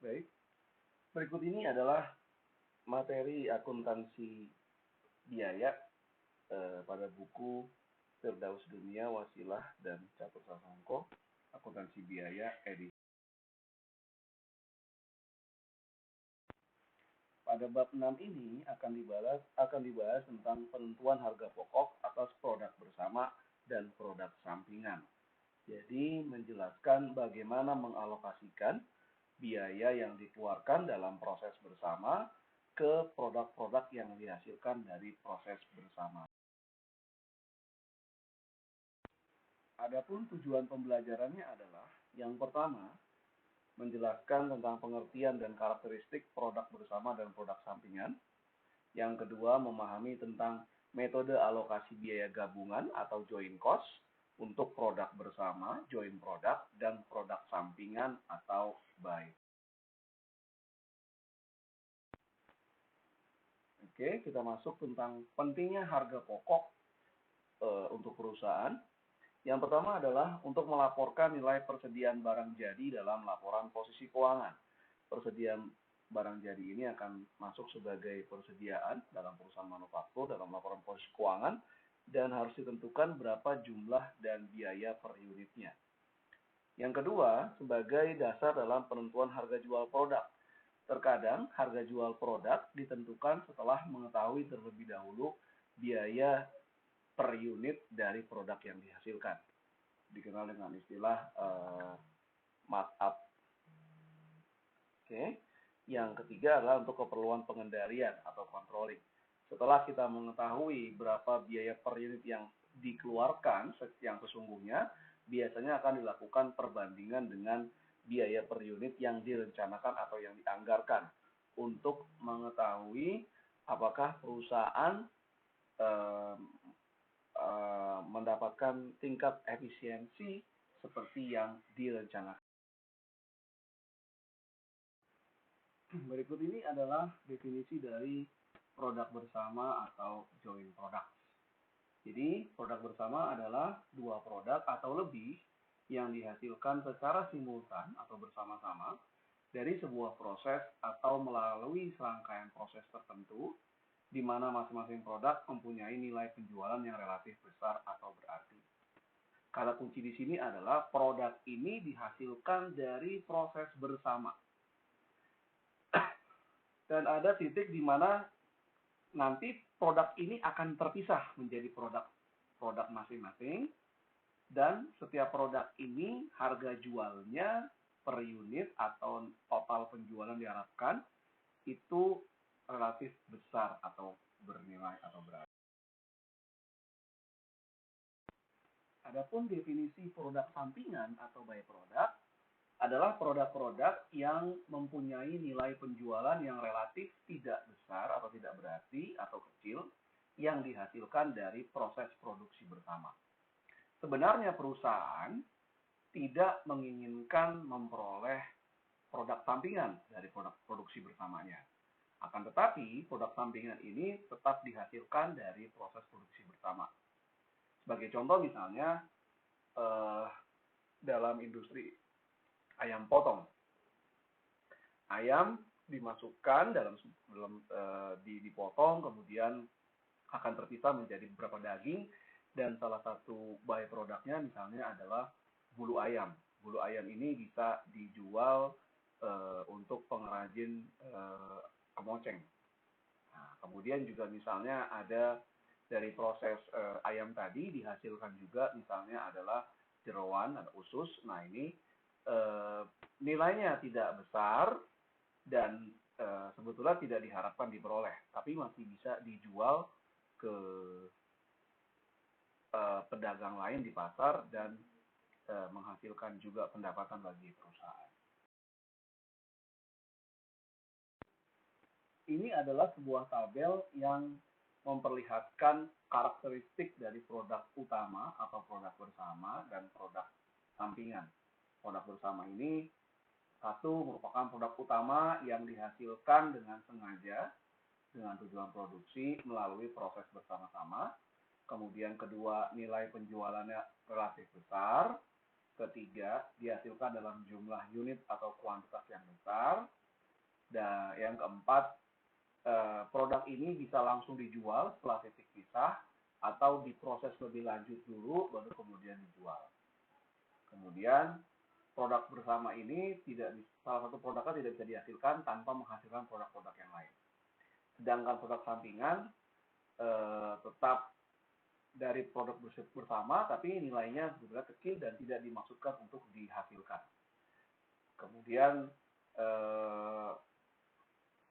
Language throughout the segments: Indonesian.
Baik, berikut ini adalah materi akuntansi biaya pada buku Firdaus Dunia, Wasilah, dan Catur Sasongko, akuntansi biaya edisi. Pada bab 6 ini akan dibahas tentang penentuan harga pokok atas produk bersama dan produk sampingan. Jadi menjelaskan bagaimana mengalokasikan biaya yang dikeluarkan dalam proses bersama ke produk-produk yang dihasilkan dari proses bersama. Adapun tujuan pembelajarannya adalah yang pertama, menjelaskan tentang pengertian dan karakteristik produk bersama dan produk sampingan. Yang kedua, memahami tentang metode alokasi biaya gabungan atau joint cost untuk produk bersama, joint product, dan produk sampingan atau buy. Oke, kita masuk tentang pentingnya harga pokok untuk perusahaan. Yang pertama adalah untuk melaporkan nilai persediaan barang jadi dalam laporan posisi keuangan. Persediaan barang jadi ini akan masuk sebagai persediaan dalam perusahaan manufaktur dalam laporan posisi keuangan dan harus ditentukan berapa jumlah dan biaya per unitnya. Yang kedua, sebagai dasar dalam penentuan harga jual produk. Terkadang harga jual produk ditentukan setelah mengetahui terlebih dahulu biaya per unit dari produk yang dihasilkan. Dikenal dengan istilah markup. Oke. Yang ketiga adalah untuk keperluan pengendalian atau controlling. Setelah kita mengetahui berapa biaya per unit yang dikeluarkan yang sesungguhnya, biasanya akan dilakukan perbandingan dengan biaya per unit yang direncanakan atau yang dianggarkan untuk mengetahui apakah perusahaan mendapatkan tingkat efisiensi seperti yang direncanakan. Berikut ini adalah definisi dari produk bersama atau joint product. Jadi, produk bersama adalah dua produk atau lebih yang dihasilkan secara simultan atau bersama-sama dari sebuah proses atau melalui serangkaian proses tertentu di mana masing-masing produk mempunyai nilai penjualan yang relatif besar atau berarti. Kata kunci di sini adalah produk ini dihasilkan dari proses bersama. Dan ada titik di mana nanti produk ini akan terpisah menjadi produk masing-masing dan setiap produk ini harga jualnya per unit atau total penjualan diharapkan itu relatif besar atau bernilai atau berarti. Adapun definisi produk sampingan atau byproduct adalah produk-produk yang mempunyai nilai penjualan yang relatif tidak besar atau tidak berarti atau kecil yang dihasilkan dari proses produksi bersama. Sebenarnya perusahaan tidak menginginkan memperoleh produk sampingan dari produk produksi bersamanya. Akan tetapi, produk sampingan ini tetap dihasilkan dari proses produksi bersama. Sebagai contoh misalnya, dalam industri ayam potong. Ayam dimasukkan dipotong, kemudian akan terpisah menjadi beberapa daging, dan salah satu by produknya misalnya adalah bulu ayam. Bulu ayam ini bisa dijual untuk pengrajin kemoceng. Nah, kemudian juga misalnya ada dari proses ayam tadi dihasilkan juga misalnya adalah jeroan, ada usus. Nah ini nilainya tidak besar dan sebetulnya tidak diharapkan diperoleh, tapi masih bisa dijual ke pedagang lain di pasar dan menghasilkan juga pendapatan bagi perusahaan. Ini adalah sebuah tabel yang memperlihatkan karakteristik dari produk utama atau produk bersama dan produk sampingan. Produk bersama ini satu merupakan produk utama yang dihasilkan dengan sengaja dengan tujuan produksi melalui proses bersama-sama. Kemudian kedua, nilai penjualannya relatif besar. ketiga, dihasilkan dalam jumlah unit atau kuantitas yang besar. Dan yang keempat, produk ini bisa langsung dijual setelah titik pisah atau diproses lebih lanjut dulu baru kemudian dijual. Kemudian produk bersama ini salah satu produknya tidak bisa dihasilkan tanpa menghasilkan produk-produk yang lain. Sedangkan produk sampingan tetap dari produk bersama, tapi nilainya sebetulnya kecil dan tidak dimaksudkan untuk dihasilkan. Kemudian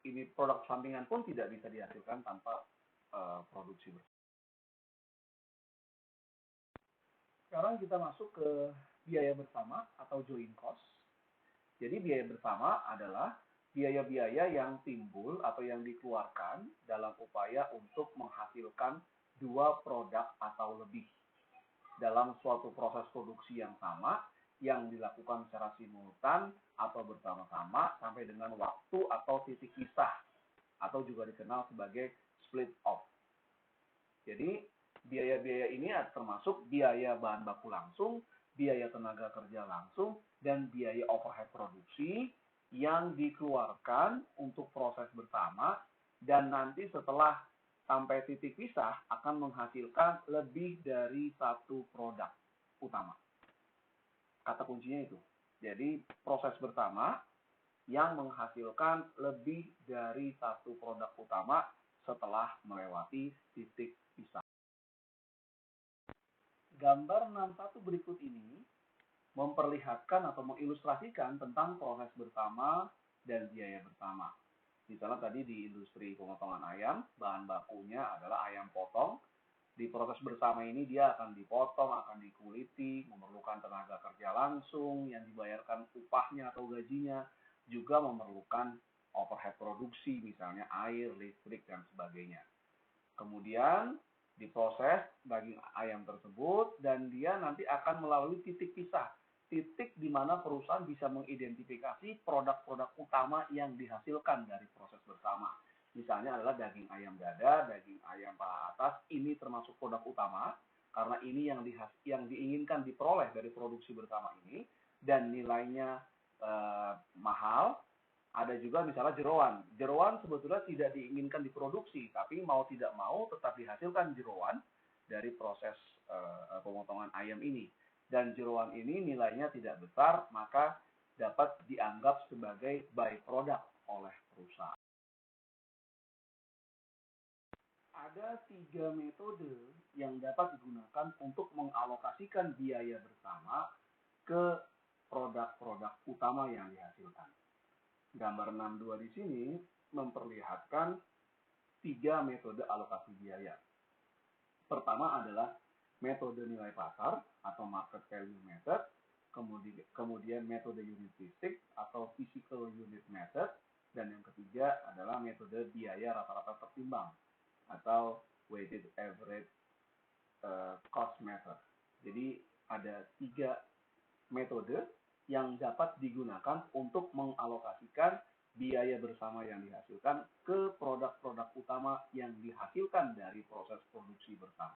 ini produk sampingan pun tidak bisa dihasilkan tanpa produksi bersama. Sekarang kita masuk ke biaya bersama atau joint cost. Jadi biaya bersama adalah biaya-biaya yang timbul atau yang dikeluarkan dalam upaya untuk menghasilkan dua produk atau lebih dalam suatu proses produksi yang sama yang dilakukan secara simultan atau bersama-sama sampai dengan waktu atau titik pisah atau juga dikenal sebagai split off. Jadi biaya-biaya ini termasuk biaya bahan baku langsung, biaya tenaga kerja langsung, dan biaya overhead produksi yang dikeluarkan untuk proses bersama dan nanti setelah sampai titik pisah akan menghasilkan lebih dari satu produk utama. Kata kuncinya itu. Jadi proses bersama yang menghasilkan lebih dari satu produk utama setelah melewati titik pisah. Gambar 61 berikut ini memperlihatkan atau mengilustrasikan tentang proses bersama dan biaya bersama. Misalnya tadi di industri pemotongan ayam, bahan bakunya adalah ayam potong. Di proses bersama ini dia akan dipotong, akan dikuliti, memerlukan tenaga kerja langsung yang dibayarkan upahnya atau gajinya, juga memerlukan overhead produksi, misalnya air, listrik, dan sebagainya. Kemudian diproses daging ayam tersebut dan dia nanti akan melalui titik pisah. Titik di mana perusahaan bisa mengidentifikasi produk-produk utama yang dihasilkan dari proses bersama. Misalnya adalah daging ayam dada, daging ayam paha atas, ini termasuk produk utama karena ini yang diinginkan diperoleh dari produksi bersama ini dan nilainya mahal. Ada juga misalnya jeroan. Jeroan sebetulnya tidak diinginkan diproduksi, tapi mau tidak mau tetap dihasilkan jeroan dari proses pemotongan ayam ini. Dan jeroan ini nilainya tidak besar, maka dapat dianggap sebagai byproduct oleh perusahaan. Ada 3 metode yang dapat digunakan untuk mengalokasikan biaya bersama ke produk-produk utama yang dihasilkan. Gambar 62 di sini memperlihatkan 3 metode alokasi biaya. Pertama adalah metode nilai pasar atau market value method, kemudian metode unit fisik atau physical unit method, dan yang ketiga adalah metode biaya rata-rata tertimbang atau weighted average cost method. Jadi ada 3 metode yang dapat digunakan untuk mengalokasikan biaya bersama yang dihasilkan ke produk-produk utama yang dihasilkan dari proses produksi bersama.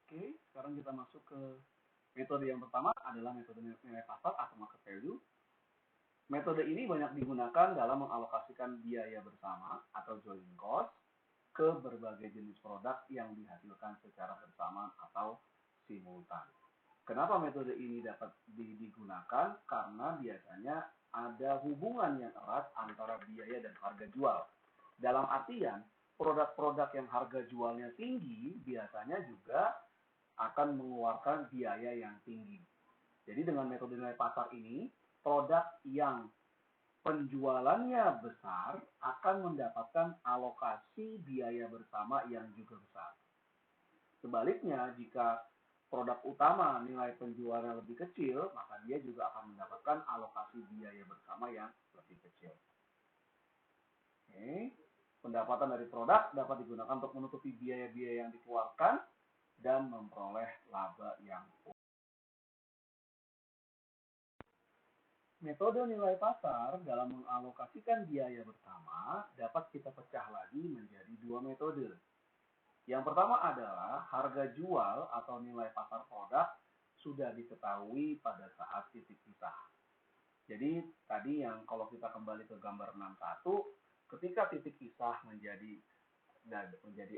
Oke, sekarang kita masuk ke metode yang pertama adalah metode nilai pasar atau market value. Metode ini banyak digunakan dalam mengalokasikan biaya bersama atau joint cost ke berbagai jenis produk yang dihasilkan secara bersamaan atau simultan. Kenapa metode ini dapat digunakan? Karena biasanya ada hubungan yang erat antara biaya dan harga jual. Dalam artian, produk-produk yang harga jualnya tinggi biasanya juga akan mengeluarkan biaya yang tinggi. Jadi dengan metode nilai pasar ini, produk yang penjualannya besar akan mendapatkan alokasi biaya bersama yang juga besar. Sebaliknya, jika produk utama nilai penjualannya lebih kecil, maka dia juga akan mendapatkan alokasi biaya bersama yang lebih kecil. Oke. Pendapatan dari produk dapat digunakan untuk menutupi biaya-biaya yang dikeluarkan dan memperoleh laba yang full. Metode nilai pasar dalam mengalokasikan biaya bersama dapat kita pecah lagi menjadi 2 metode. Yang pertama adalah harga jual atau nilai pasar produk sudah diketahui pada saat titik pisah. Jadi tadi yang kalau kita kembali ke gambar 61, ketika titik pisah menjadi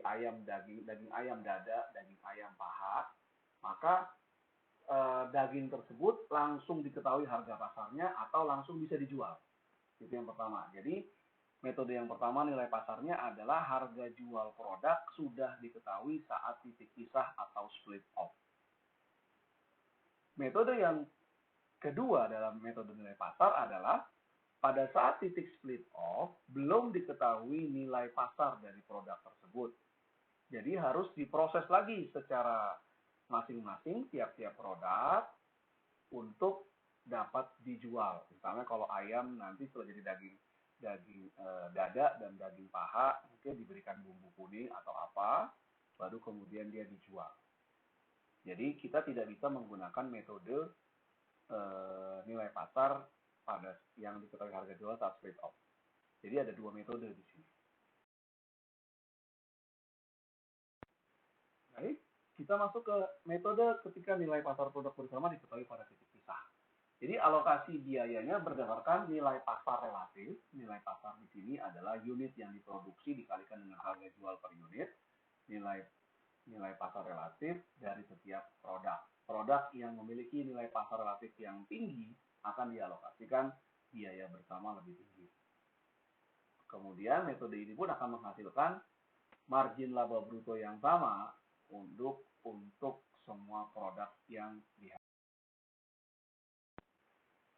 ayam daging ayam dada, daging ayam paha, maka daging tersebut langsung diketahui harga pasarnya atau langsung bisa dijual. Itu yang pertama. Jadi metode yang pertama nilai pasarnya adalah harga jual produk sudah diketahui saat titik pisah atau split off. Metode yang kedua dalam metode nilai pasar adalah pada saat titik split off belum diketahui nilai pasar dari produk tersebut. Jadi harus diproses lagi secara masing-masing tiap-tiap produk untuk dapat dijual. Misalnya kalau ayam nanti setelah jadi daging dada dan daging paha mungkin diberikan bumbu kuning atau apa, baru kemudian dia dijual. Jadi kita tidak bisa menggunakan metode nilai pasar pada yang diketahui harga jual saat split off. Jadi ada dua metode di sini. Baik, kita masuk ke metode ketika nilai pasar produk bersama diketahui pada titik pisah. Jadi alokasi biayanya berdasarkan nilai pasar relatif. Nilai pasar di sini adalah unit yang diproduksi dikalikan dengan harga jual per unit. Nilai pasar relatif dari setiap produk. Produk yang memiliki nilai pasar relatif yang tinggi akan dialokasikan biaya bersama lebih tinggi. Kemudian metode ini pun akan menghasilkan margin laba bruto yang sama untuk semua produk yang dihasilkan.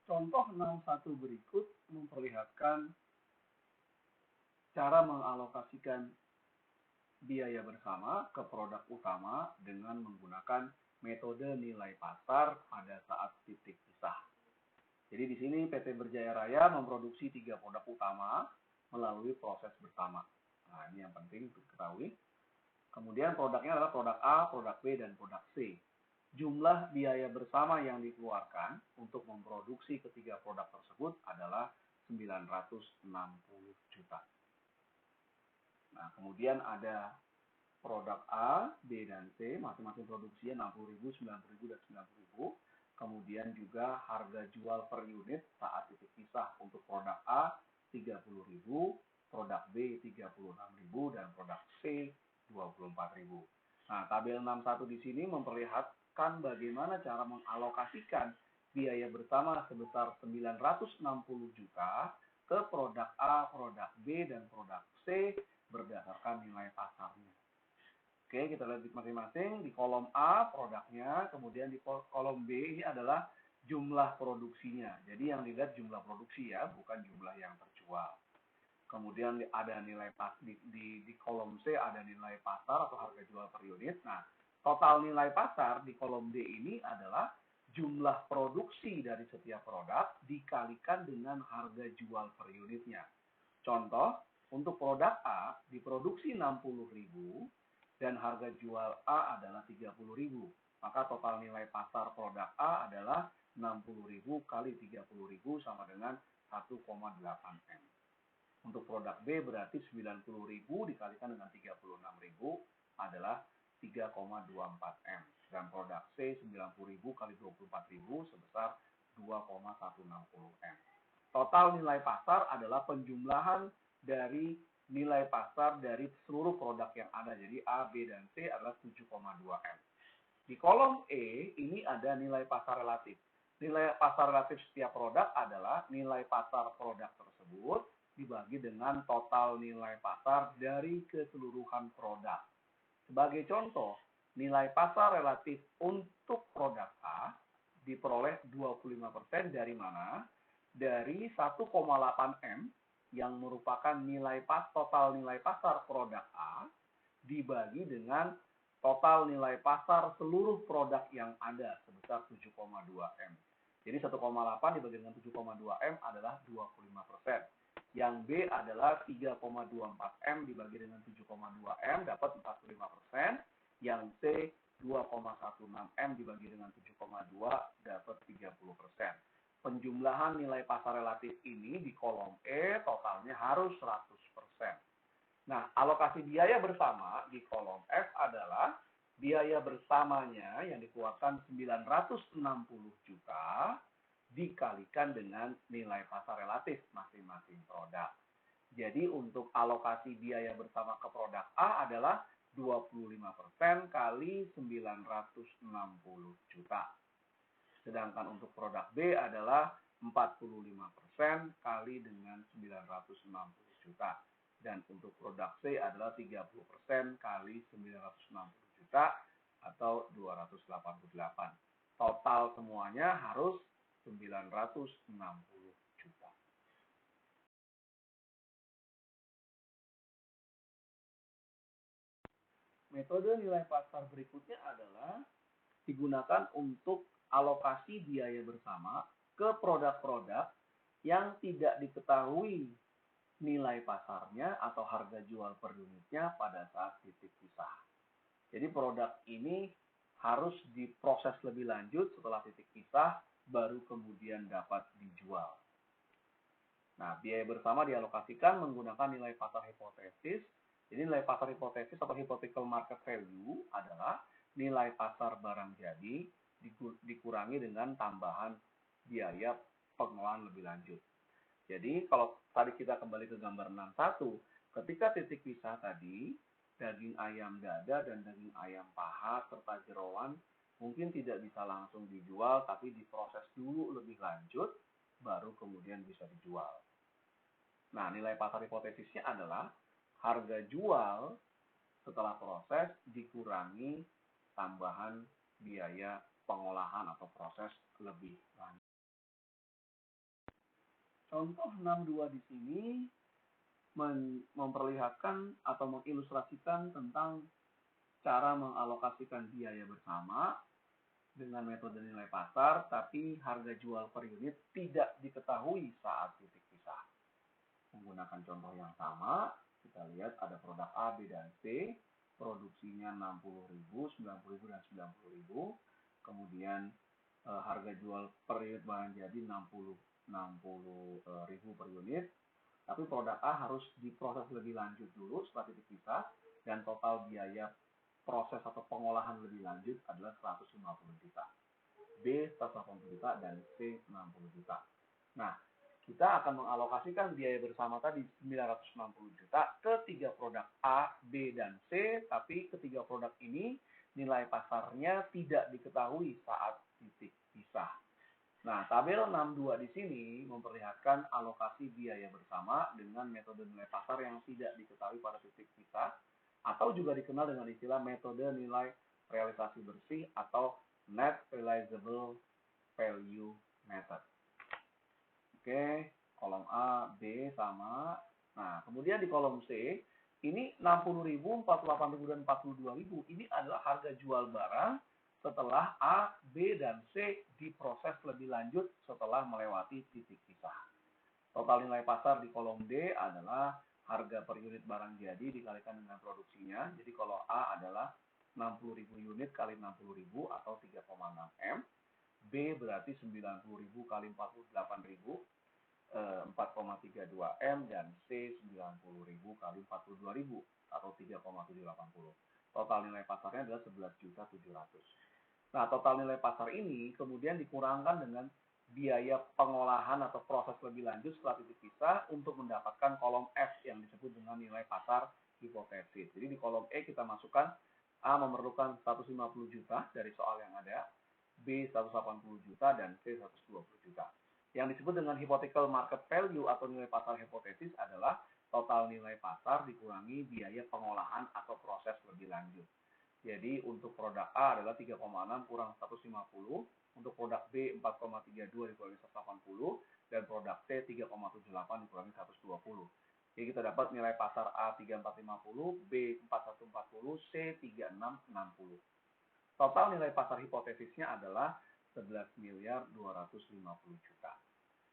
Contoh 61 berikut memperlihatkan cara mengalokasikan biaya bersama ke produk utama dengan menggunakan metode nilai pasar pada saat titik pisah. Jadi di sini PT Berjaya Raya memproduksi 3 produk utama melalui proses bersama. Nah, ini yang penting untuk diketahui. Kemudian produknya adalah produk A, produk B, dan produk C. Jumlah biaya bersama yang dikeluarkan untuk memproduksi ketiga produk tersebut adalah 960 juta. Nah, kemudian ada produk A, B, dan C, masing-masing produksinya 60.000, 90.000, dan 90.000. Kemudian juga harga jual per unit saat titik pisah untuk produk A 30.000, produk B 36.000, dan produk C 24.000. Nah, tabel 61 di sini memperlihatkan bagaimana cara mengalokasikan biaya bersama sebesar 960 juta ke produk A, produk B, dan produk C berdasarkan nilai pasarnya. Oke, kita lihat masing-masing. Di kolom A produknya, kemudian di kolom B ini adalah jumlah produksinya. Jadi yang dilihat jumlah produksi ya, bukan jumlah yang terjual. Kemudian ada nilai di kolom C ada nilai pasar atau harga jual per unit. Nah, total nilai pasar di kolom D ini adalah jumlah produksi dari setiap produk dikalikan dengan harga jual per unitnya. Contoh, untuk produk A diproduksi 60.000 dan harga jual A adalah 30.000. Maka total nilai pasar produk A adalah 60.000 kali 30.000 sama dengan 1,8 M. Untuk produk B berarti 90.000 dikalikan dengan 36.000 adalah 3,24 M. Dan produk C 90.000 kali 24.000 sebesar 2,160 M. Total nilai pasar adalah penjumlahan dari nilai pasar dari seluruh produk yang ada. Jadi A, B, dan C adalah 7,2 M. Di kolom E ini ada nilai pasar relatif. Nilai pasar relatif setiap produk adalah nilai pasar produk tersebut dibagi dengan total nilai pasar dari keseluruhan produk. Sebagai contoh, nilai pasar relatif untuk produk A diperoleh 25% dari mana? Dari 1,8 M yang merupakan total nilai pasar produk A dibagi dengan total nilai pasar seluruh produk yang ada sebesar 7,2 M. Jadi 1,8 dibagi dengan 7,2 M adalah 25%. Yang B adalah 3,24 M dibagi dengan 7,2 M dapat 45%. Yang C 2,16 M dibagi dengan 7,2 dapat 30%. Penjumlahan nilai pasar relatif ini di kolom E totalnya harus 100%. Nah, alokasi biaya bersama di kolom F adalah biaya bersamanya yang dikeluarkan 960 juta dikalikan dengan nilai pasar relatif masing-masing produk. Jadi untuk alokasi biaya bersama ke produk A adalah 25% kali 960 juta. Sedangkan untuk produk B adalah 45% kali dengan 960 juta. Dan untuk produk C adalah 30% kali 960 juta atau 288. Total semuanya harus 960 juta. Metode nilai pasar berikutnya adalah digunakan untuk alokasi biaya bersama ke produk-produk yang tidak diketahui nilai pasarnya atau harga jual per unitnya pada saat titik pisah. Jadi produk ini harus diproses lebih lanjut setelah titik pisah baru kemudian dapat dijual. Nah, biaya bersama dialokasikan menggunakan nilai pasar hipotesis. Jadi nilai pasar hipotesis atau hypothetical market value adalah nilai pasar barang jadi dikurangi dengan tambahan biaya pengolahan lebih lanjut. Jadi kalau tadi kita kembali ke gambar 61, ketika titik pisah tadi, daging ayam dada dan daging ayam paha serta jeroan mungkin tidak bisa langsung dijual, tapi diproses dulu lebih lanjut, baru kemudian bisa dijual. Nah, nilai pasar hipotesisnya adalah harga jual setelah proses dikurangi tambahan biaya pengolahan atau proses lebih lanjut. Contoh 62 di sini memperlihatkan atau mengilustrasikan tentang cara mengalokasikan biaya bersama dengan metode nilai pasar, tapi harga jual per unit tidak diketahui saat titik pisah. Menggunakan contoh yang sama, kita lihat ada produk A, B, dan C, produksinya 60.000, 90.000, dan 90.000. Kemudian harga jual per unit barang jadi 60.000 per unit. Tapi produk A harus diproses lebih lanjut dulu setelah titik pisah, dan total biaya proses atau pengolahan lebih lanjut adalah 150 juta. B 180 juta dan C 60 juta. Nah, kita akan mengalokasikan biaya bersama tadi 960 juta ke tiga produk A, B, dan C, tapi ketiga produk ini nilai pasarnya tidak diketahui saat titik pisah. Nah, tabel 62 di sini memperlihatkan alokasi biaya bersama dengan metode nilai pasar yang tidak diketahui pada titik pisah, atau juga dikenal dengan istilah metode nilai realisasi bersih atau Net Realizable Value Method. Oke, kolom A, B sama. Nah, kemudian di kolom C, ini 60.000, 48.000, dan 42.000. Ini adalah harga jual barang setelah A, B, dan C diproses lebih lanjut setelah melewati titik pisah. Total nilai pasar di kolom D adalah harga per unit barang jadi dikalikan dengan produksinya. Jadi kalau A adalah 60.000 unit kali 60.000 atau 3,6 M. B berarti 90.000 kali 48.000, 4,32 M, dan C 90.000 kali 42.000 atau 3,780. Total nilai pasarnya adalah 11.700. Nah, total nilai pasar ini kemudian dikurangkan dengan biaya pengolahan atau proses lebih lanjut setelah titik pisah untuk mendapatkan kolom F yang disebut dengan nilai pasar hipotesis. Jadi di kolom E kita masukkan A memerlukan 150 juta dari soal yang ada, B 180 juta, dan C 120 juta. Yang disebut dengan hypothetical market value atau nilai pasar hipotesis adalah total nilai pasar dikurangi biaya pengolahan atau proses lebih lanjut. Jadi untuk produk A adalah 3,6 kurang 150, untuk produk B 4,32 dikurangi 180, dan produk C 3,78 dikurangi 120. Jadi kita dapat nilai pasar A 3450, B 4140, C 3660. Total nilai pasar hipotesisnya adalah 11.250 juta.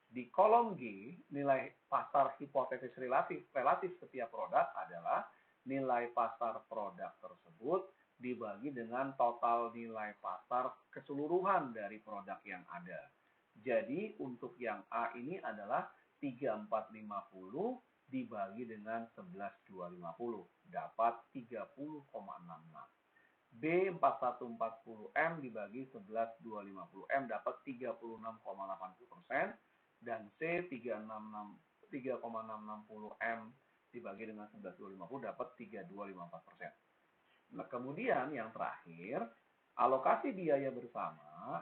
Di kolom G, nilai pasar hipotesis relatif setiap produk adalah nilai pasar produk tersebut dibagi dengan total nilai pasar keseluruhan dari produk yang ada. Jadi untuk yang A ini adalah 3450 dibagi dengan 11.250 dapat 30,66. B4140M dibagi 11.250M dapat 36,80%, dan C 3,660M dibagi dengan 11.250 dapat 32,54%. Nah, kemudian yang terakhir, alokasi biaya bersama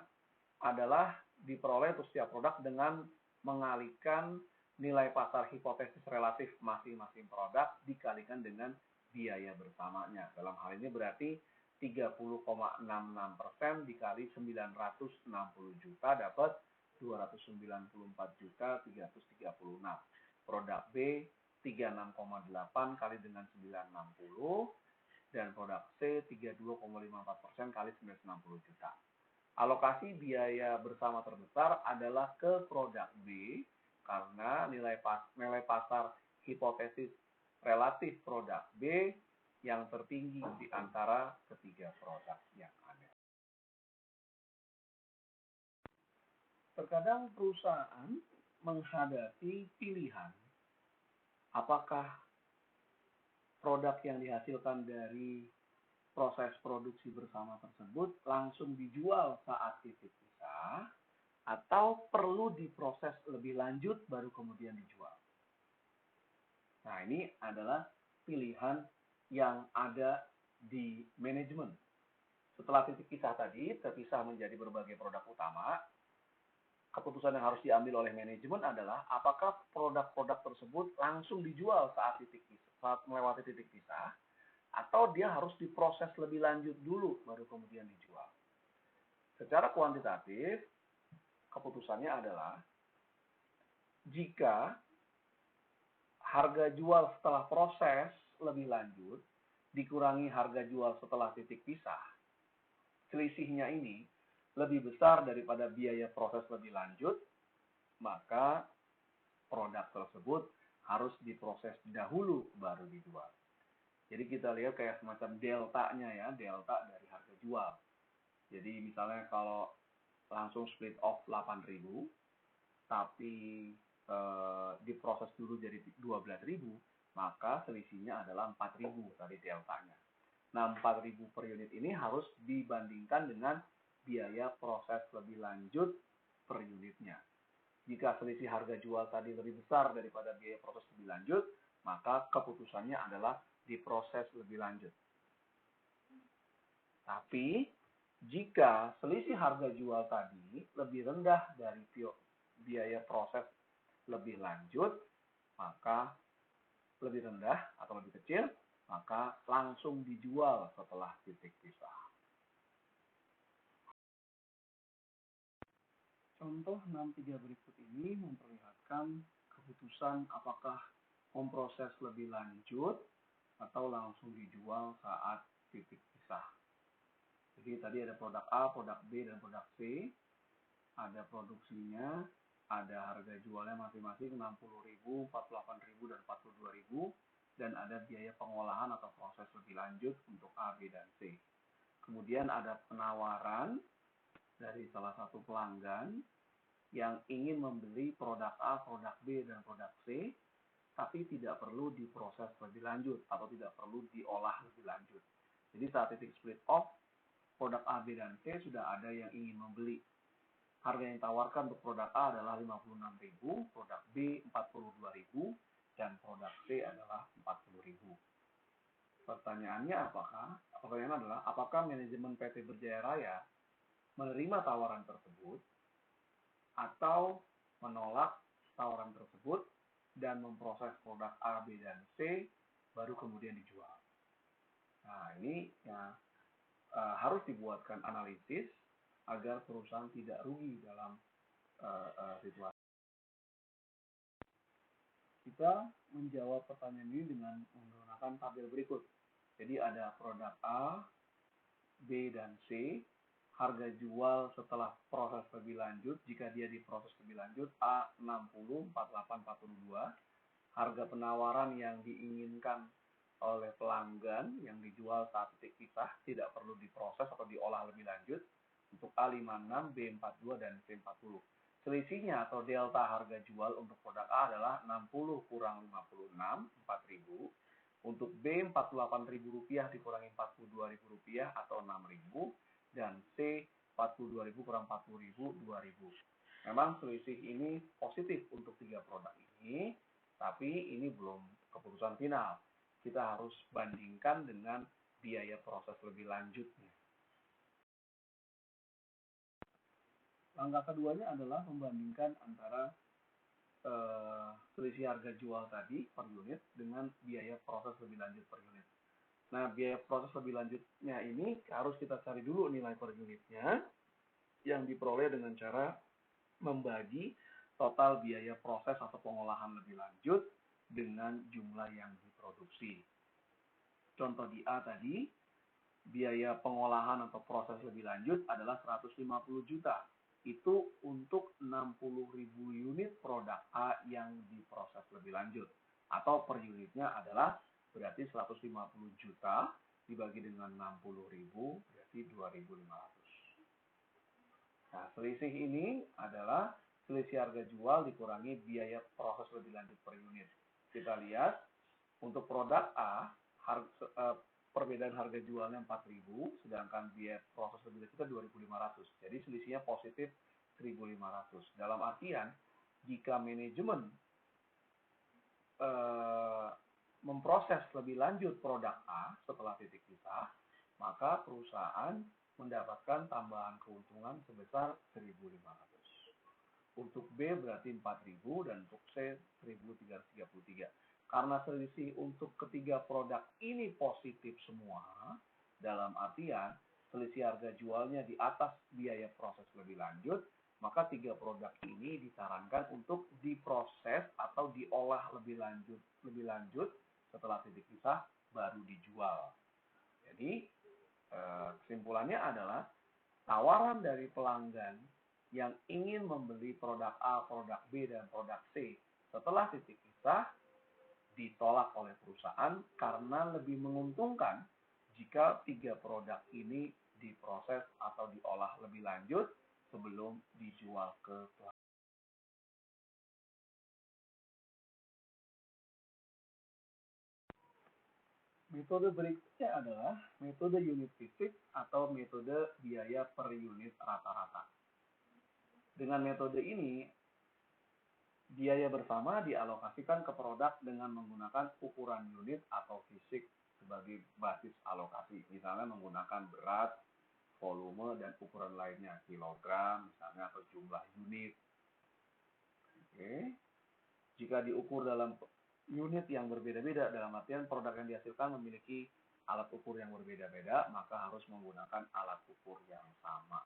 adalah diperoleh untuk setiap produk dengan mengalihkan nilai pasar hipotesis relatif masing-masing produk dikalikan dengan biaya bersamanya. Dalam hal ini berarti 30,66% dikali 960 juta dapat 294.336. Produk B 36,8 kali dengan 960 dan produk C 32,54% kali 960 juta. Alokasi biaya bersama terbesar adalah ke produk B karena nilai pasar hipotesis relatif produk B yang tertinggi di antara ketiga produk yang ada. Terkadang perusahaan menghadapi pilihan apakah produk yang dihasilkan dari proses produksi bersama tersebut langsung dijual saat titik pisah atau perlu diproses lebih lanjut baru kemudian dijual. Nah, ini adalah pilihan yang ada di manajemen. Setelah titik pisah tadi terpisah menjadi berbagai produk utama, keputusan yang harus diambil oleh manajemen adalah apakah produk-produk tersebut langsung dijual saat melewati titik pisah atau dia harus diproses lebih lanjut dulu baru kemudian dijual. Secara kuantitatif, keputusannya adalah jika harga jual setelah proses lebih lanjut dikurangi harga jual setelah titik pisah, selisihnya ini lebih besar daripada biaya proses lebih lanjut, maka produk tersebut harus diproses dahulu baru dijual. Jadi kita lihat kayak semacam deltanya ya, delta dari harga jual. Jadi misalnya kalau langsung split off 8.000, tapi diproses dulu jadi 12.000, maka selisihnya adalah 4.000 tadi deltanya. Nah, 4.000 per unit ini harus dibandingkan dengan biaya proses lebih lanjut per unitnya. Jika selisih harga jual tadi lebih besar daripada biaya proses lebih lanjut, maka keputusannya adalah diproses lebih lanjut. Tapi, jika selisih harga jual tadi lebih rendah dari biaya proses lebih lanjut, maka lebih rendah atau lebih kecil, maka langsung dijual setelah titik pisah. Contoh 63 berikut ini memperlihatkan keputusan apakah memproses lebih lanjut atau langsung dijual saat titik pisah. Jadi tadi ada produk A, produk B, dan produk C. Ada produksinya, ada harga jualnya masing-masing 60.000, 48.000, dan 42.000. Dan ada biaya pengolahan atau proses lebih lanjut untuk A, B, dan C. Kemudian ada penawaran dari salah satu pelanggan yang ingin membeli produk A, produk B, dan produk C, tapi tidak perlu diproses lebih lanjut atau tidak perlu diolah lebih lanjut. Jadi saat titik split off, produk A, B, dan C sudah ada yang ingin membeli. Harga yang ditawarkan untuk produk A adalah 56.000, produk B 42.000, dan produk C adalah 40.000. Pertanyaannya adalah apakah manajemen PT Berjaya Raya menerima tawaran tersebut atau menolak tawaran tersebut dan memproses produk A, B, dan C baru kemudian dijual. Nah, ini ya, harus dibuatkan analisis agar perusahaan tidak rugi dalam situasi. Kita menjawab pertanyaan ini dengan menggunakan tabel berikut. Jadi ada produk A, B, dan C. Harga jual setelah proses lebih lanjut, jika dia diproses lebih lanjut, A 60, 48, 42. Harga penawaran yang diinginkan oleh pelanggan yang dijual saat titik pisah tidak perlu diproses atau diolah lebih lanjut untuk A 56, B 42, dan C 40. Selisihnya atau delta harga jual untuk produk A adalah 60 kurang 56, 4.000. Untuk B, Rp48.000 dikurangi Rp42.000 atau 6.000. Dan C, Rp42.000 kurang Rp40.000, 2.000. Memang selisih ini positif untuk 3 produk ini, tapi ini belum keputusan final. Kita harus bandingkan dengan biaya proses lebih lanjutnya. Langkah keduanya adalah membandingkan antara selisih harga jual tadi per unit dengan biaya proses lebih lanjut per unit. Nah, biaya proses lebih lanjutnya ini harus kita cari dulu nilai per unitnya yang diperoleh dengan cara membagi total biaya proses atau pengolahan lebih lanjut dengan jumlah yang diproduksi. Contoh di A tadi, biaya pengolahan atau proses lebih lanjut adalah 150 juta. Itu untuk 60.000 unit produk A yang diproses lebih lanjut. Atau per unitnya adalah berarti 150 juta dibagi dengan 60.000 berarti 2.500. Nah, selisih ini adalah selisih harga jual dikurangi biaya proses lebih lanjut per unit. Kita lihat untuk produk A perbedaan harga jualnya 4.000, sedangkan biaya proses lebih lanjut kita 2.500. Jadi selisihnya positif 1.500. Dalam artian, jika manajemen memproses lebih lanjut produk A setelah titik pisah, maka perusahaan mendapatkan tambahan keuntungan sebesar 1.500. Untuk B berarti 4.000 dan untuk C 1.333. Karena selisih untuk ketiga produk ini positif semua, dalam artian selisih harga jualnya di atas biaya proses lebih lanjut, maka tiga produk ini disarankan untuk diproses atau diolah lebih lanjut setelah titik pisah baru dijual. Jadi kesimpulannya adalah tawaran dari pelanggan yang ingin membeli produk A, produk B, dan produk C setelah titik pisah ditolak oleh perusahaan karena lebih menguntungkan jika tiga produk ini diproses atau diolah lebih lanjut sebelum dijual ke pelanggan. Metode berikutnya adalah metode unit fisik atau metode biaya per unit rata-rata. Dengan metode ini, biaya bersama dialokasikan ke produk dengan menggunakan ukuran unit atau fisik sebagai basis alokasi. Misalnya menggunakan berat, volume, dan ukuran lainnya, kilogram misalnya, atau jumlah unit. Oke. Jika diukur dalam unit yang berbeda-beda, dalam artian produk yang dihasilkan memiliki alat ukur yang berbeda-beda, maka harus menggunakan alat ukur yang sama.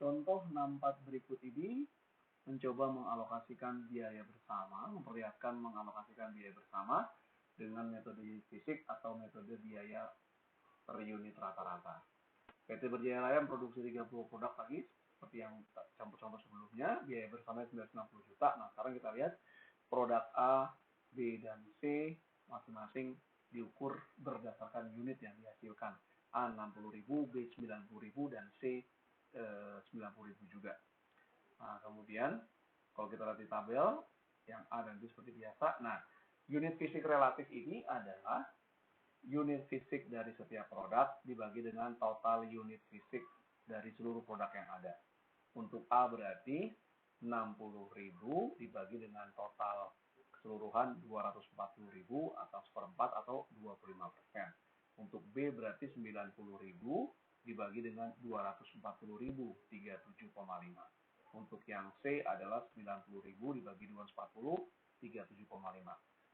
Contoh 64 berikut ini mencoba mengalokasikan biaya bersama, memperlihatkan mengalokasikan biaya bersama dengan metode unit fisik atau metode biaya per unit rata-rata. PT Berjaya Raya memproduksi 30 produk lagi, seperti yang contoh-contoh sebelumnya, biaya bersama 960 juta. Nah, sekarang kita lihat produk A, B, dan C masing-masing diukur berdasarkan unit yang dihasilkan. A 60.000, B 90.000, dan C 90.000 juga. Nah, kemudian kalau kita lihat di tabel yang A dan B seperti biasa. Nah, unit fisik relatif ini adalah unit fisik dari setiap produk dibagi dengan total unit fisik dari seluruh produk yang ada. Untuk A berarti 60.000 dibagi dengan total keseluruhan 240.000 atau seperempat atau 25%. Untuk B berarti 90.000 dibagi dengan 240.000, 37,5. Untuk yang C adalah 90.000 dibagi 240, 37,5.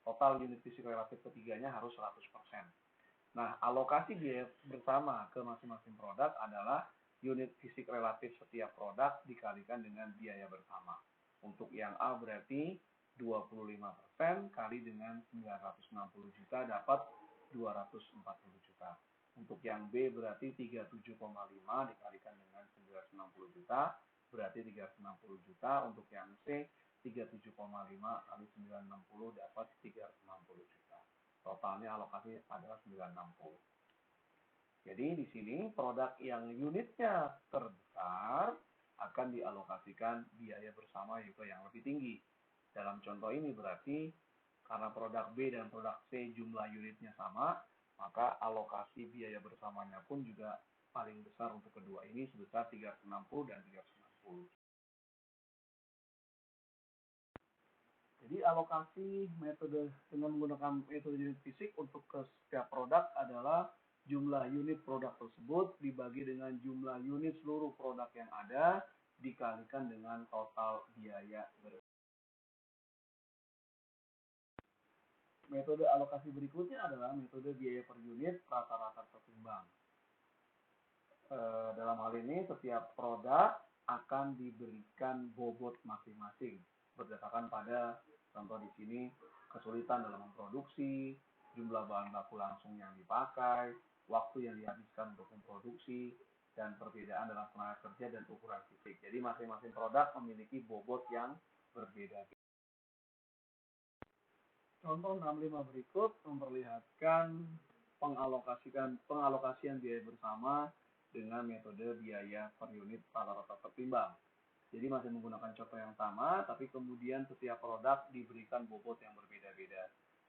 Total unit fisik relatif ketiganya harus 100%. Nah, alokasi biaya bersama ke masing-masing produk adalah unit fisik relatif setiap produk dikalikan dengan biaya bersama. Untuk yang A berarti 25% kali dengan 960 juta dapat 240 juta. Untuk yang B berarti 37,5 dikalikan dengan 960 juta berarti 360 juta. Untuk yang C 37,5 kali 960 dapat 360 juta. Totalnya alokasi adalah 960. Jadi di sini produk yang unitnya terbesar akan dialokasikan biaya bersama juga yang lebih tinggi. Dalam contoh ini berarti karena produk B dan produk C jumlah unitnya sama, maka alokasi biaya bersamanya pun juga paling besar untuk kedua ini sebesar 360 dan 360. Jadi alokasi metode dengan menggunakan metode unit fisik untuk ke setiap produk adalah jumlah unit produk tersebut dibagi dengan jumlah unit seluruh produk yang ada dikalikan dengan total biaya. Metode alokasi berikutnya adalah metode biaya per unit rata-rata tertimbang. Dalam hal ini setiap produk akan diberikan bobot masing-masing berdasarkan pada contoh di sini kesulitan dalam memproduksi, jumlah bahan baku langsung yang dipakai, waktu yang dihabiskan untuk memproduksi, dan perbedaan dalam tenaga kerja dan ukuran fisik. Jadi masing-masing produk memiliki bobot yang berbeda. Contoh 65 berikut memperlihatkan pengalokasian biaya bersama dengan metode biaya per unit rata-rata tertimbang. Jadi masih menggunakan contoh yang sama, tapi kemudian setiap produk diberikan bobot yang berbeda-beda.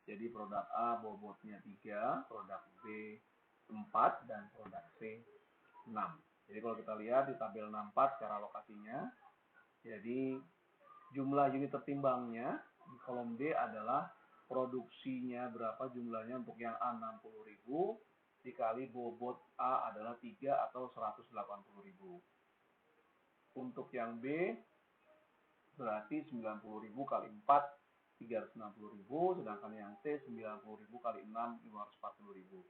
Jadi produk A bobotnya 3, produk B 4, dan produk C 6. Jadi kalau kita lihat di tabel 64 cara alokasinya, jadi jumlah unit tertimbangnya di kolom D adalah produksinya berapa jumlahnya untuk yang A 60.000 dikali bobot A adalah 3 atau 180.000. Untuk yang B berarti 90.000 kali 4 360.000, sedangkan yang C 90.000 kali 6 540.000.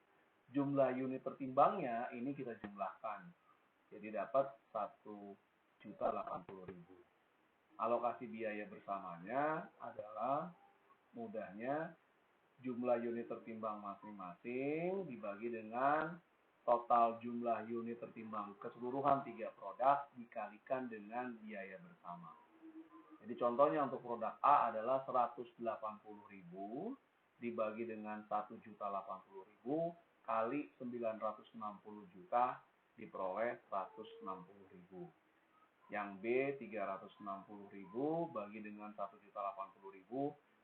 Jumlah unit tertimbangnya ini kita jumlahkan. Jadi dapat 1.080.000. Alokasi biaya bersamanya adalah mudahnya jumlah unit tertimbang masing-masing dibagi dengan total jumlah unit tertimbang keseluruhan 3 produk dikalikan dengan biaya bersama. Jadi contohnya untuk produk A adalah 180.000 dibagi dengan 1.080.000 kali 960 juta diperoleh 160.000. Yang B 360.000 bagi dengan 1.080.000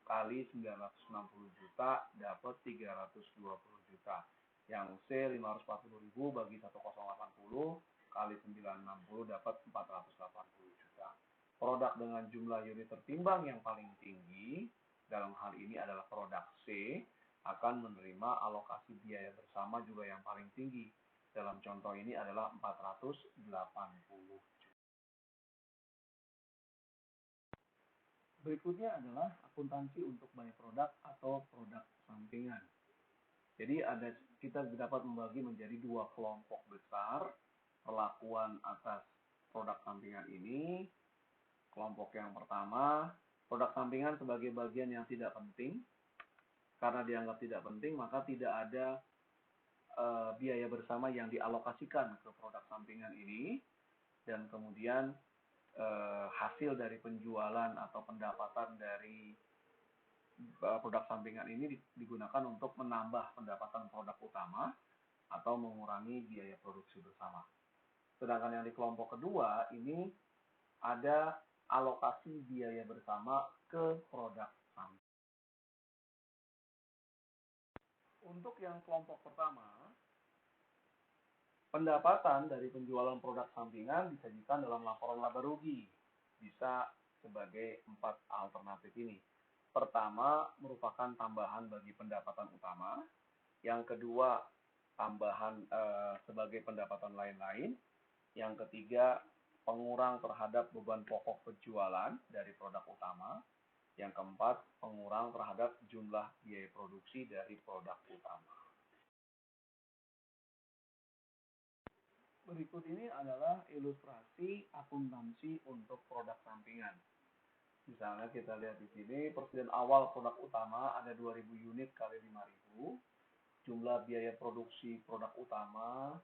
kali 960 juta dapat 320 juta. Yang C 540.000 bagi 1080 kali 960 dapat 480 juta. Produk dengan jumlah unit tertimbang yang paling tinggi dalam hal ini adalah produk C akan menerima alokasi biaya bersama juga yang paling tinggi. Dalam contoh ini adalah 480. Berikutnya adalah akuntansi untuk by produk atau produk sampingan. Jadi kita dapat membagi menjadi 2 kelompok besar perlakuan atas produk sampingan ini. Kelompok yang pertama, produk sampingan sebagai bagian yang tidak penting. Karena dianggap tidak penting, maka tidak ada biaya bersama yang dialokasikan ke produk sampingan ini. Dan kemudian hasil dari penjualan atau pendapatan dari produk sampingan ini digunakan untuk menambah pendapatan produk utama atau mengurangi biaya produksi bersama. Sedangkan yang di kelompok kedua ini ada alokasi biaya bersama ke produk sampingan. Untuk yang kelompok pertama, pendapatan dari penjualan produk sampingan disajikan dalam laporan laba rugi. Bisa sebagai 4 alternatif ini. Pertama, merupakan tambahan bagi pendapatan utama. Yang kedua, tambahan sebagai pendapatan lain-lain. Yang ketiga, pengurang terhadap beban pokok penjualan dari produk utama. Yang keempat, pengurang terhadap jumlah biaya produksi dari produk utama. Berikut ini adalah ilustrasi akuntansi untuk produk sampingan. Misalnya kita lihat di sini, persediaan awal produk utama ada 2.000 unit kali 5.000. Jumlah biaya produksi produk utama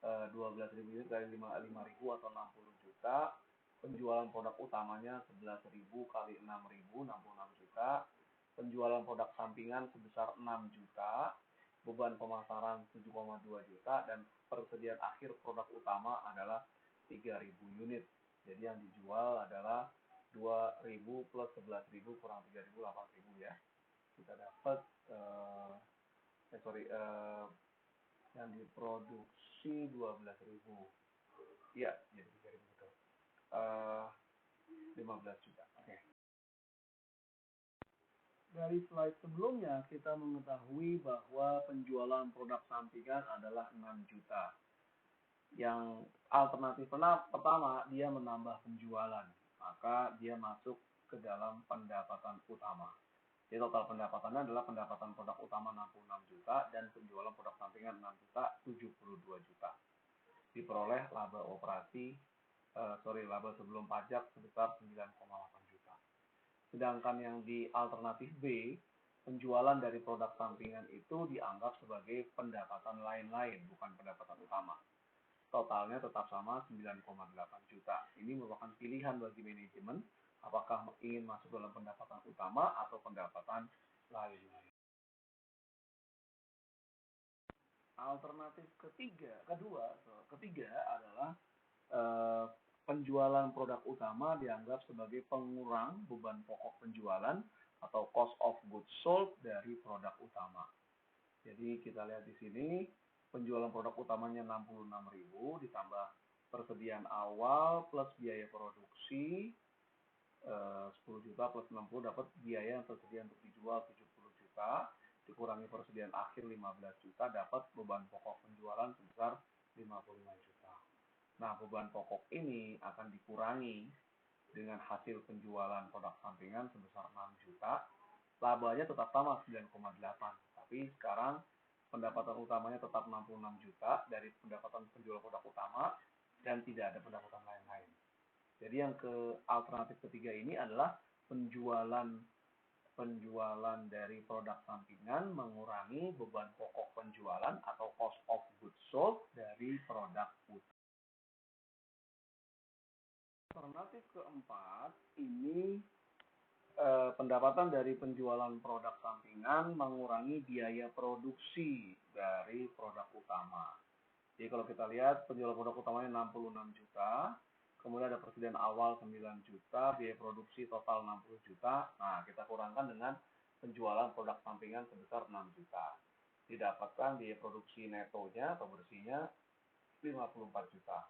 12.000 unit kali 5.000 atau 60 juta. Penjualan produk utamanya 11.000 kali 6.000, 66 juta. Penjualan produk sampingan sebesar 6 juta. beban pemasaran 7,2 juta, dan persediaan akhir produk utama adalah 3.000 unit. Jadi yang dijual adalah 2.000 plus 11.000 kurang 3.000, 8.000 ya. Kita dapat yang diproduksi 12.000. Iya, jadi 3.000 betul. 15 juta. Oke. Dari slide sebelumnya kita mengetahui bahwa penjualan produk sampingan adalah 6 juta. Yang alternatif pertama, dia menambah penjualan, maka dia masuk ke dalam pendapatan utama. Jadi total pendapatannya adalah pendapatan produk utama 66 juta dan penjualan produk sampingan 6 juta, 72 juta. Diperoleh laba laba sebelum pajak sebesar 9,8 juta. Sedangkan yang di alternatif B, penjualan dari produk sampingan itu dianggap sebagai pendapatan lain-lain, bukan pendapatan utama. Totalnya tetap sama 9,8 juta. Ini merupakan pilihan bagi manajemen apakah ingin masuk dalam pendapatan utama atau pendapatan lain-lain. Alternatif ketiga adalah penjualan produk utama dianggap sebagai pengurang beban pokok penjualan atau cost of goods sold dari produk utama. Jadi kita lihat di sini penjualan produk utamanya 66.000 ditambah persediaan awal plus biaya produksi 10 juta plus 60 dapat biaya yang tersedia untuk dijual 70 juta dikurangi persediaan akhir 15 juta dapat beban pokok penjualan sebesar 55 juta. Nah, beban pokok ini akan dikurangi dengan hasil penjualan produk sampingan sebesar 6 juta. Labanya tetap sama 9,8, tapi sekarang pendapatan utamanya tetap 66 juta dari pendapatan penjualan produk utama dan tidak ada pendapatan lain-lain. Jadi yang alternatif ketiga ini adalah penjualan dari produk sampingan mengurangi beban pokok penjualan atau cost of goods sold dari produk utama. Alternatif keempat ini pendapatan dari penjualan produk sampingan mengurangi biaya produksi dari produk utama. Jadi kalau kita lihat penjualan produk utamanya 66 juta, kemudian ada persediaan awal 9 juta, biaya produksi total 60 juta. Nah, kita kurangkan dengan penjualan produk sampingan sebesar 6 juta. Didapatkan biaya produksi netonya atau bersihnya 54 juta.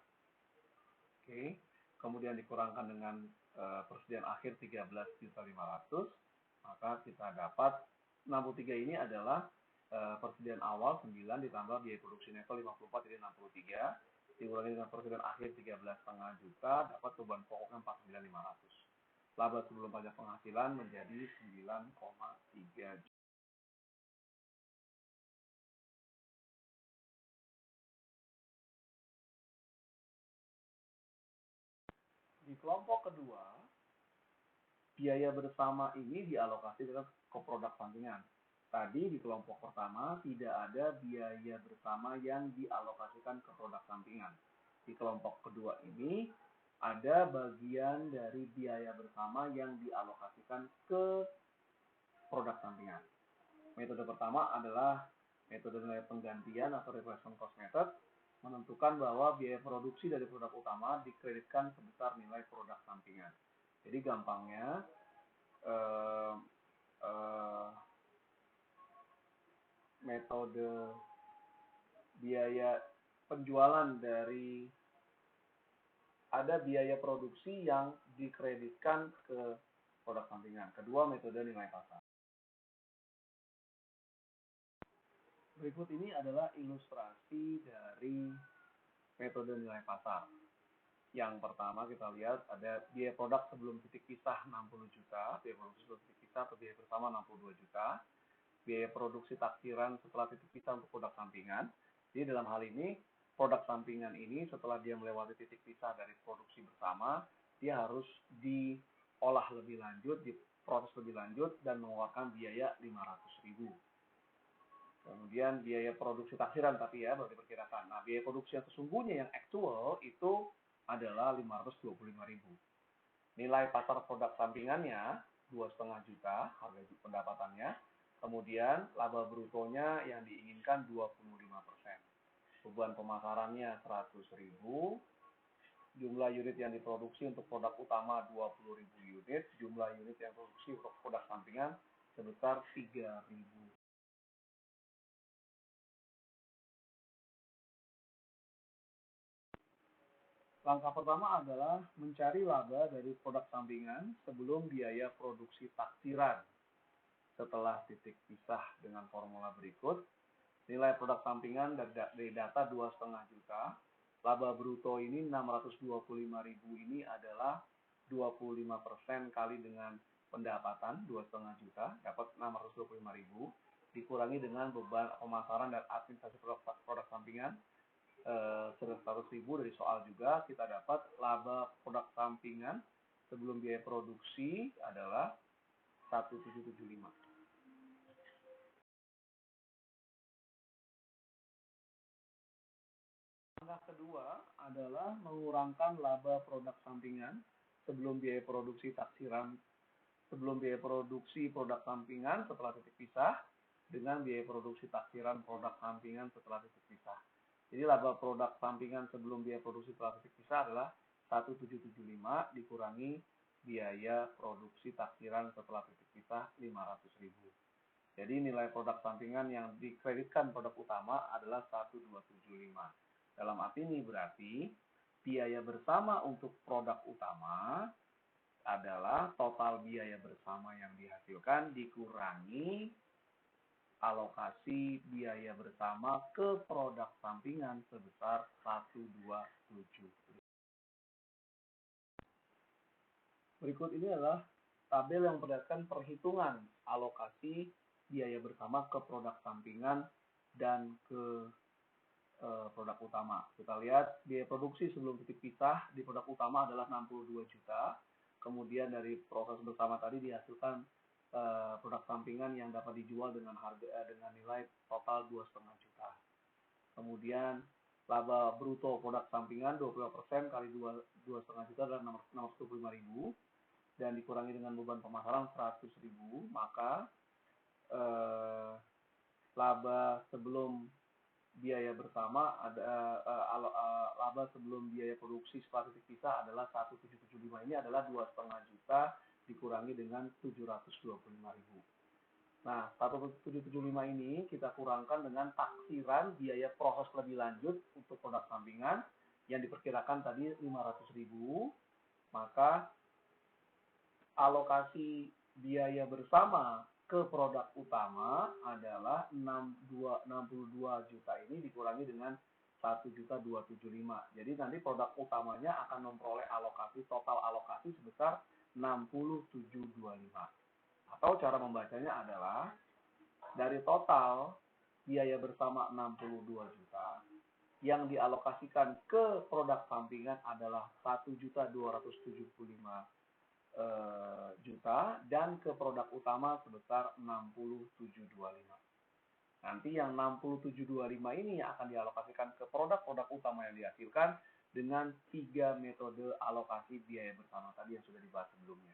Oke. Kemudian dikurangkan dengan persediaan akhir 13.500.000, maka kita dapat 63 ini adalah persediaan awal 9 ditambah biaya produksi neto 54 jadi 63 dikurangi dengan persediaan akhir 13,5 juta dapat beban pokoknya 49.500. Laba sebelum pajak penghasilan menjadi 9,3 juta. Di kelompok kedua, biaya bersama ini dialokasikan ke produk sampingan. Tadi di kelompok pertama tidak ada biaya bersama yang dialokasikan ke produk sampingan. Di kelompok kedua ini ada bagian dari biaya bersama yang dialokasikan ke produk sampingan. Metode pertama adalah metode nilai penggantian atau replacement cost method, menentukan bahwa biaya produksi dari produk utama dikreditkan sebesar nilai produk sampingan. Jadi gampangnya metode biaya penjualan dari ada biaya produksi yang dikreditkan ke produk sampingan. Kedua, metode nilai pasar. Berikut ini adalah ilustrasi dari metode nilai pasar. Yang pertama kita lihat ada biaya produk sebelum titik pisah 60 juta, biaya produksi sebelum titik pisah atau biaya bersama 62 juta, biaya produksi taksiran setelah titik pisah untuk produk sampingan. Jadi dalam hal ini, produk sampingan ini setelah dia melewati titik pisah dari produksi bersama, dia harus diolah lebih lanjut, diproses lebih lanjut, dan mengeluarkan biaya 500.000. Kemudian biaya produksi taksiran tapi ya, baru diperkirakan. Nah, biaya produksi yang sesungguhnya yang actual itu adalah 525.000. Nilai pasar produk sampingannya 2,5 juta harga pendapatannya. Kemudian laba brutonya yang diinginkan 25%. Beban pemasarannya 100.000. Jumlah unit yang diproduksi untuk produk utama 20.000 unit. Jumlah unit yang diproduksi untuk produk sampingan sebesar 3.000. Langkah pertama adalah mencari laba dari produk sampingan sebelum biaya produksi taksiran. Setelah titik pisah dengan formula berikut, nilai produk sampingan dari data 2,5 juta, laba bruto ini 625.000 ini adalah 25% kali dengan pendapatan 2,5 juta, dapat 625.000, dikurangi dengan beban pemasaran dan administrasi produk sampingan 100.000 dari soal juga, kita dapat laba produk sampingan sebelum biaya produksi adalah 1.775. Langkah kedua adalah mengurangkan laba produk sampingan sebelum biaya produksi taksiran, sebelum biaya produksi produk sampingan setelah titik pisah dengan biaya produksi taksiran produk sampingan setelah titik pisah. Jadi laba produk sampingan sebelum biaya produksi setelah titik pisah adalah 1.775 dikurangi biaya produksi taksiran setelah titik pisah 500.000. Jadi nilai produk sampingan yang dikreditkan produk utama adalah 1.275. Dalam arti ini berarti biaya bersama untuk produk utama adalah total biaya bersama yang dihasilkan dikurangi alokasi biaya bersama ke produk sampingan sebesar 127. Berikut ini adalah tabel yang berdasarkan perhitungan alokasi biaya bersama ke produk sampingan dan ke produk utama. Kita lihat biaya produksi sebelum titik pisah di produk utama adalah 62 juta. Kemudian dari proses bersama tadi dihasilkan produk sampingan yang dapat dijual dengan harga dengan nilai total 2,5 juta. Kemudian laba bruto produk sampingan 20% kali 2,5 juta adalah 625.000 dan dikurangi dengan beban pemasaran 100.000, maka laba sebelum biaya bersama ada laba sebelum biaya produksi setelah titik pisah adalah 1.775. Ini adalah 2,5 juta dikurangi dengan 725.000. Nah, 1.775 ini kita kurangkan dengan taksiran biaya proses lebih lanjut untuk produk sampingan yang diperkirakan tadi 500.000, maka alokasi biaya bersama ke produk utama adalah 62 juta ini dikurangi dengan 1.275. Jadi nanti produk utamanya akan memperoleh total alokasi sebesar 6725. Atau cara membacanya adalah dari total biaya bersama 62 juta yang dialokasikan ke produk sampingan adalah 1.275 juta dan ke produk utama sebesar 6725. Nanti yang 6725 ini akan dialokasikan ke produk-produk utama yang dihasilkan dengan 3 metode alokasi biaya bersama tadi yang sudah dibahas sebelumnya.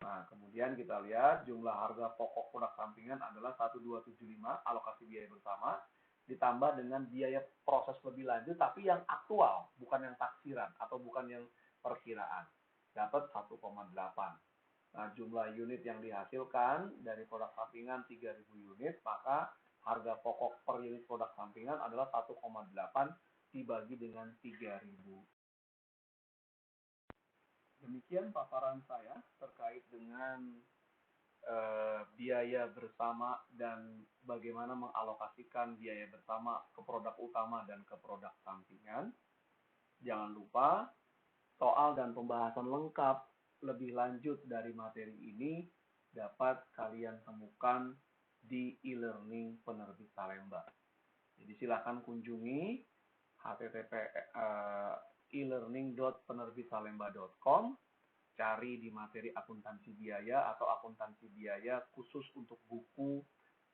Nah, kemudian kita lihat jumlah harga pokok produk sampingan adalah 1.275 alokasi biaya bersama ditambah dengan biaya proses lebih lanjut tapi yang aktual, bukan yang taksiran atau bukan yang perkiraan. Dapat 1,8. Nah, jumlah unit yang dihasilkan dari produk sampingan 3.000 unit, maka harga pokok per unit produk sampingan adalah 1,8 dibagi dengan 3.000. Demikian paparan saya terkait dengan biaya bersama dan bagaimana mengalokasikan biaya bersama ke produk utama dan ke produk sampingan. Jangan lupa soal dan pembahasan lengkap lebih lanjut dari materi ini dapat kalian temukan di e-learning Penerbit Salemba. Jadi silakan kunjungi e-learning.penerbitsalemba.com, cari di materi akuntansi biaya atau akuntansi biaya khusus untuk buku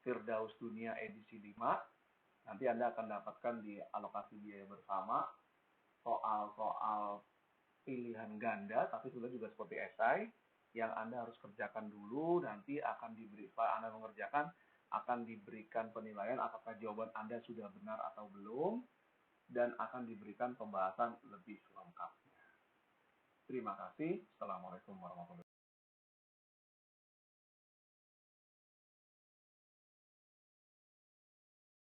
Firdaus Dunia edisi 5. Nanti Anda akan dapatkan di alokasi biaya bersama soal-soal pilihan ganda, tapi sudah juga seperti esai, yang Anda harus kerjakan dulu, nanti akan setelah Anda mengerjakan, akan diberikan penilaian apakah jawaban Anda sudah benar atau belum, dan akan diberikan pembahasan lebih lengkapnya. Terima kasih. Assalamualaikum warahmatullahi wabarakatuh.